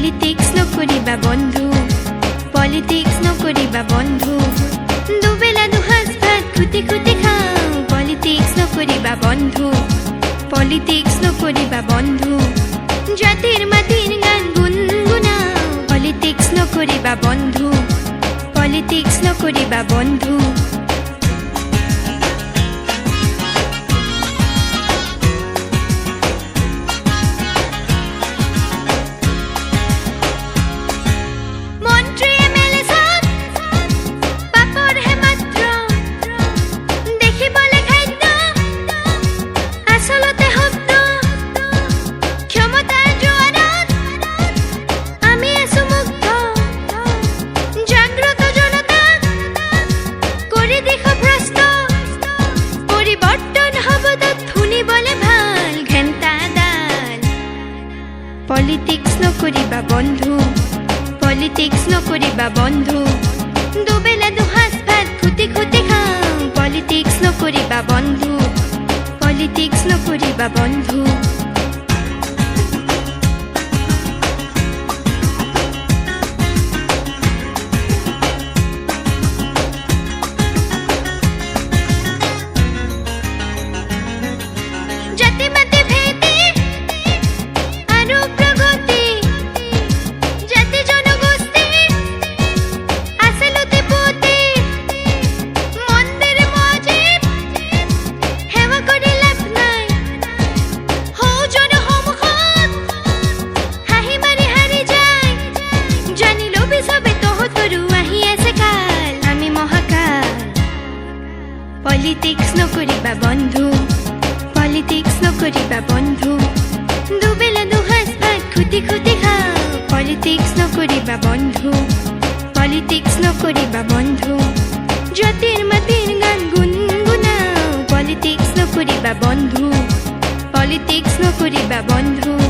Politics নকৰিবা বন্ধু, politics নকৰিবা বন্ধু। দুবেলা দুসাঁজ ভাত খুটি খুটি খাওঁ, পলিটিক্স নকৰিবা বন্ধু, পলিটিক্স নকৰিবা বন্ধু। জাতিৰ মাটিৰ গান গুণগুণাওঁ, পলিটিক্স নকৰিবা বন্ধু, পলিটিক্স নকৰিবা বন্ধু। পলিটিক্স নকৰিবা বন্ধু, পলিটিক্স নকৰিবা বন্ধু। দুবেলা দুসাঁজ ভাত খুটি খুটি খাওঁ, পলিটিক্স নকৰিবা বন্ধু, পলিটিক্স নকৰিবা বন্ধু। পলিটিক্স নকৰিবা বন্ধু, পলিটিক্স নকৰিবা বন্ধু। দুবেলা দুসাঁজ ভাত খুটি খুটি খাওঁ, পলিটিক্স নকৰিবা বন্ধু, পলিটিক্স নকৰিবা বন্ধু। জাতিৰ মাটিৰ গান গুণগুণাওঁ, পলিটিক্স নকৰিবা বন্ধু, পলিটিক্স নকৰিবা বন্ধু।